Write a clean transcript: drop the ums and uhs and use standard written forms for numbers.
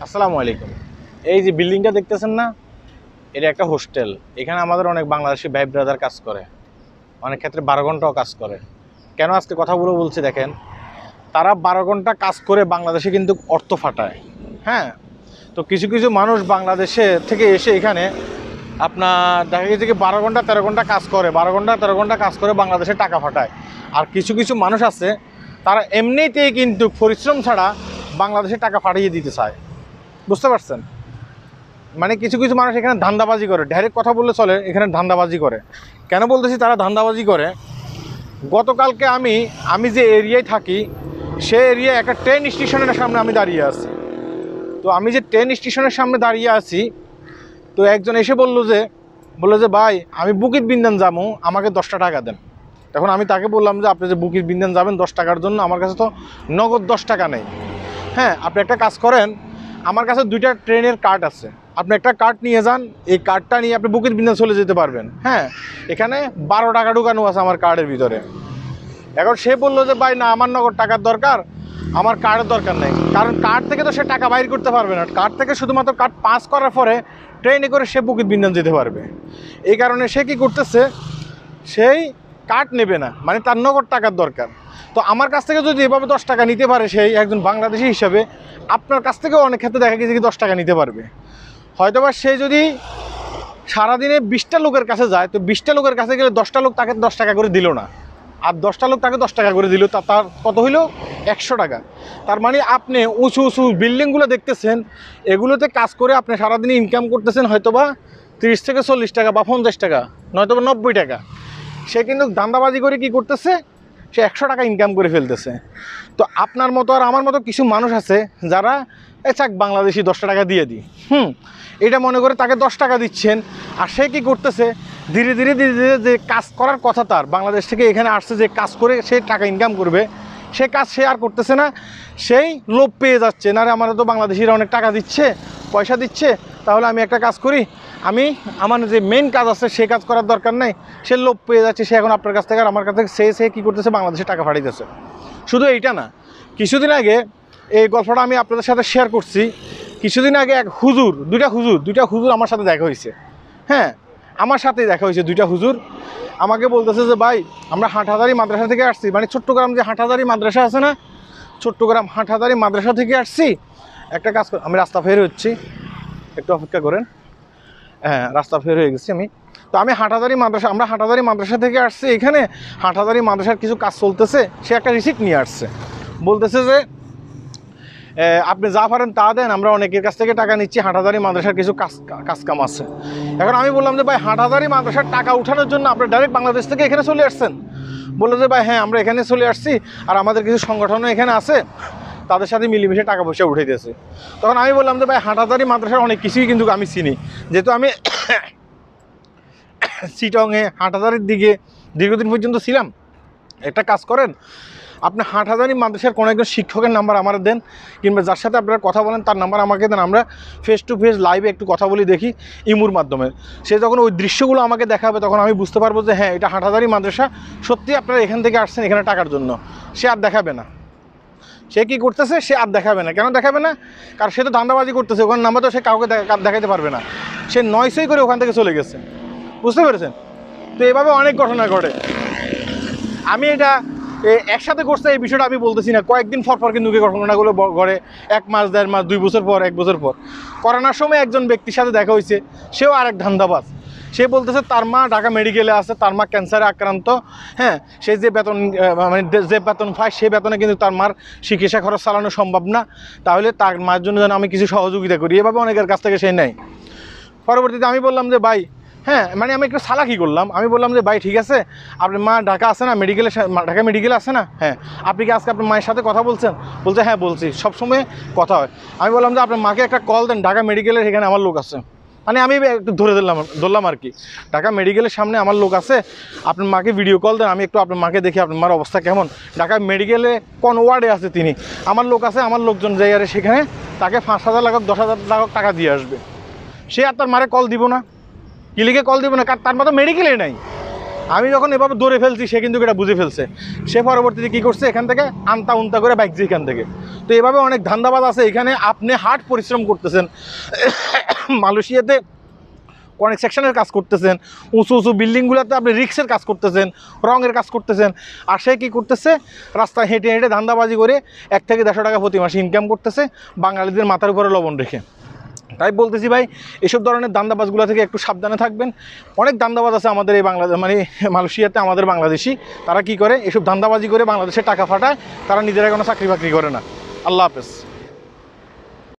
আসসালামু আলাইকুম। এই যে বিল্ডিংটা দেখতেছেন না, এটা একটা হোস্টেল। এখানে আমাদের অনেক বাংলাদেশি ভাই ব্রাদার কাজ করে, অনেক ক্ষেত্রে 12 ঘন্টাও কাজ করে। কেন আজকে কথাগুলো বলছি দেখেন, তারা 12 ঘন্টা কাজ করে বাংলাদেশে কিন্তু অর্থ ফাটায়। হ্যাঁ, তো কিছু কিছু মানুষ বাংলাদেশে থেকে এসে এখানে আপনার দেখা গেছে কি 12 ঘন্টা 13 ঘন্টা কাজ করে, 12 ঘন্টা 13 ঘন্টা কাজ করে বাংলাদেশে টাকা ফাটায়। আর কিছু কিছু মানুষ আছে তারা এমনিতেই কিন্তু পরিশ্রম ছাড়া বাংলাদেশে টাকা পাঠিয়ে দিতে চায়। বুঝতে পারছেন? মানে কিছু কিছু মানুষ এখানে ধান্দাবাজি করে, ডাইরেক্ট কথা বললে চলে, এখানে ধান্দাবাজি করে। কেন বলতেছি তারা ধান্দাবাজি করে? গতকালকে আমি যে এরিয়ায় থাকি সেই এরিয়ায় একটা ট্রেন স্টেশনের সামনে আমি দাঁড়িয়ে আছি। তো আমি যে ট্রেন স্টেশনের সামনে দাঁড়িয়ে আছি, তো একজন এসে বললো যে ভাই আমি বুকিট বিন্দান যাবো, আমাকে 10টা টাকা দেন। তখন আমি তাকে বললাম যে আপনি যে বুকিট বিন্দান যাবেন 10 টাকার জন্য, আমার কাছে তো নগদ 10 টাকা নেই। হ্যাঁ, আপনি একটা কাজ করেন, আমার কাছে 2টা ট্রেনের কার্ড আছে, আপনি একটা কার্ড নিয়ে যান, এই কার্ডটা নিয়ে আপনি বুকিট বিন্দান চলে যেতে পারবেন। হ্যাঁ, এখানে 12 টাকা ঢুকানো আছে আমার কার্ডের ভিতরে। এখন সে বললো যে ভাই না, আমার নগদ টাকার দরকার, আমার কার্ডের দরকার নেই। কারণ কার্ড থেকে তো সে টাকা বাইর করতে পারবে না, কার্ড থেকে শুধুমাত্র কার্ড পাস করার পরে ট্রেনে করে সে বুকিট বিন্দান যেতে পারবে। এই কারণে সে কী করতেছে, সেই কার্ড নেবে না, মানে তার নগদ টাকার দরকার। তো আমার কাছ থেকে যদি এভাবে 10 টাকা নিতে পারে সেই একজন বাংলাদেশি হিসাবে, আপনার কাছ থেকেও অনেক ক্ষেত্রে দেখা গেছে কি 10 টাকা নিতে পারবে। হয়তোবা সে যদি সারাদিনে 20টা লোকের কাছে যায়, তো 20টা লোকের কাছে গেলে 10টা লোক তাকে 10 টাকা করে দিল না, আর 10টা লোক তাকে 10 টাকা করে দিল, তার কত হইল? 100 টাকা। তার মানে আপনি উঁচু উঁচু বিল্ডিংগুলো দেখতেছেন, এগুলোতে কাজ করে আপনি সারাদিনে ইনকাম করতেছেন হয়তোবা 30 থেকে 40 টাকা বা 50 টাকা, নয়তো 90 টাকা। সে কিন্তু ধান্দাবাজি করে কি করতেছে, সে 100 টাকা ইনকাম করে ফেলতেছে। তো আপনার মতো আর আমার মতো কিছু মানুষ আছে যারা চাক বাংলাদেশি 10 টাকা দিয়ে দিই, এটা মনে করে তাকে 10 টাকা দিচ্ছেন। আর সে কী করতেছে, ধীরে ধীরে ধীরে ধীরে যে কাজ করার কথা, তার বাংলাদেশ থেকে এখানে আসছে যে কাজ করে সে টাকা ইনকাম করবে, সে কাজ সে আর করতেছে না। সেই লোভ পেয়ে যাচ্ছে, না রে আমার তো বাংলাদেশিরা অনেক টাকা দিচ্ছে, পয়সা দিচ্ছে, তাহলে আমি একটা কাজ করি, আমার যে মেন কাজ আছে সে কাজ করার দরকার নেই। সে লোভ পেয়ে যাচ্ছে, সে এখন আপনার কাছ থেকে আর আমার কাছ থেকে সে কী করতেছে, বাংলাদেশে টাকা পাঠাইতেছে। শুধু এইটা না, কিছুদিন আগে এই গল্পটা আমি আপনাদের সাথে শেয়ার করছি। কিছুদিন আগে দুইটা হুজুর আমার সাথে দেখা হয়েছে। হ্যাঁ, আমার সাথেই দেখা হয়েছে। 2টা হুজুর আমাকে বলতেছে যে ভাই আমরা হাটহাজারী মাদ্রাসা থেকে আসছি, মানে চট্টগ্রাম যে হাটহাজারী মাদ্রাসা আছে না, চট্টগ্রাম হাটহাজারী মাদ্রাসা থেকে আসছি, একটা কাজ করে আমি রাস্তা ফের হচ্ছি, একটু অপেক্ষা করেন। হ্যাঁ, রাস্তা ফের হয়ে গেছি আমি। তো আমরা হাটহাজারী মাদ্রাসা থেকে আসছি, এখানে হাটহাজারী মাদ্রাসার কিছু কাজ চলতেছে। সে একটা রিসিপ্ট নিয়ে আসছে, বলতেছে যে আপনি যা পারেন তা দেন, আমরা অনেকের কাছ থেকে টাকা নিচ্ছি, হাটহাজারী মাদ্রাসার কিছু কাম আছে। এখন আমি বললাম যে ভাই হাটহাজারী মাদ্রাসার টাকা উঠানোর জন্য আপনি ডাইরেক্ট বাংলাদেশ থেকে এখানে চলে আসছেন? বললো যে ভাই হ্যাঁ, আমরা এখানে চলে আসছি, আর আমাদের কিছু সংগঠনও এখানে আছে, তাদের সাথে মিলেমিশে টাকা পয়সা উঠে দিয়েছে। তখন আমি বললাম যে ভাই হাটহাজারী মাদ্রাসার অনেক কিছুই কিন্তু আমি চিনি, যেহেতু আমি চিটংয়ে হাটহাজারীর দিকে দীর্ঘদিন পর্যন্ত ছিলাম। একটা কাজ করেন, আপনি হাটহাজারী মাদ্রাসার কোনো একজন শিক্ষকের নাম্বার আমার দেন, কিংবা যার সাথে আপনারা কথা বলেন তার নাম্বার আমাকে দেন, আমরা ফেস টু ফেস লাইভে একটু কথা বলি দেখি ইমুর মাধ্যমে। সে যখন ওই দৃশ্যগুলো আমাকে দেখাবে তখন আমি বুঝতে পারবো যে হ্যাঁ, এটা হাটহাজারী মাদ্রাসা, সত্যি আপনারা এখান থেকে আসছেন এখানে টাকার জন্য। সে আর দেখাবে না। সে কী করতেছে, সে আর দেখাবে না। কেন দেখাবে না? কারণ সে তো ধান্দাবাজি করতেছে, ওখানে নাম্বার তো সে কাউকে দেখাতে পারবে না। সে নয়সই করে ওখান থেকে চলে গেছে। বুঝতে পেরেছেন? তো এভাবে অনেক ঘটনা ঘটে। আমি এটা একসাথে করছে এই বিষয়টা আমি বলতেছি না, কয়েকদিন পর কিন্তু এই ঘটনাগুলো ঘটে। 1 মাস, 1.5 মাস, 2 বছর পর, 1 বছর পর। করোনার সময় একজন ব্যক্তির সাথে দেখা হয়েছে, সেও আরেক ধান্দাবাজ। সে বলতেছে তার মা ঢাকা মেডিকেলে আছে, তার মা ক্যান্সারে আক্রান্ত। হ্যাঁ, সে যে বেতন মানে যে বেতন পায় সে বেতনে কিন্তু তার মার চিকিৎসা খরচ চালানো সম্ভব না, তাহলে তার মার জন্য যেন আমি কিছু সহযোগিতা করি, এভাবে অনেকের কাছ থেকে সে নেয়। পরবর্তীতে আমি বললাম যে ভাই হ্যাঁ, মানে আমি একটু চালাকি করলাম। আমি বললাম যে ভাই ঠিক আছে, আপনার মা ঢাকা আছে না, ঢাকা মেডিকেলে আছে না? হ্যাঁ। আপনি কি আজকে আপনার মায়ের সাথে কথা বলছেন? বলছে হ্যাঁ বলছি, সবসময় কথা হয়। আমি বললাম যে আপনার মাকে একটা কল দেন, ঢাকা মেডিকেলের এখানে আমার লোক আছে। মানে আমি একটু ধরলাম আর কি, ঢাকা মেডিকেলের সামনে আমার লোক আছে, আপনার মাকে ভিডিও কল দেন, আমি একটু আপনার মাকে দেখি আপনার মার অবস্থা কেমন। ঢাকা মেডিকেলে কোন ওয়ার্ডে আছে তিনি, আমার লোক আছে, আমার লোকজন যাইয়ারে সেখানে তাকে 5,000 লাখ 10,000 লাখ টাকা দিয়ে আসবে। সে আর তার মারে কল দিব না? কি লিখে কল দিব না? কারণ তার মতো মেডিকেলে নাই। আমি যখন এভাবে দৌড়ে ফেলছি সে কিন্তু এটা বুঝে ফেলছে, সে পরবর্তীতে কী করছে এখান থেকে আনতা উনতা করে বাইক এখান থেকে। তো এভাবে অনেক ধান্দাবাজ আছে এখানে, আপনি হার্ড পরিশ্রম করতেছেন মালয়েশিয়াতে অনেক সেকশনের কাজ করতেছেন, উঁচু উঁচু বিল্ডিংগুলোতে আপনি রিক্সের কাজ করতেছেন, রঙের কাজ করতেছেন, আর সে কী করতেছে রাস্তায় হেঁটে হেঁটে ধান্দাবাজি করে 1 থেকে 150 টাকা প্রতি মাসে ইনকাম করতেছে বাঙালিদের মাথার উপরে লবণ রেখে। তাই বলতেছি ভাই, এসব ধরনের দান্দাবাজগুলো থেকে একটু সাবধানে থাকবেন। অনেক দান্দাবাজ আছে আমাদের এই বাংলাদেশ মানে মালয়েশিয়াতে, আমাদের বাংলাদেশি, তারা কি করে এসব দান্দাবাজি করে বাংলাদেশে টাকা ফাটায়, তারা নিজেরা কোনো চাকরি বাকরি করে না। আল্লাহ হাফেজ।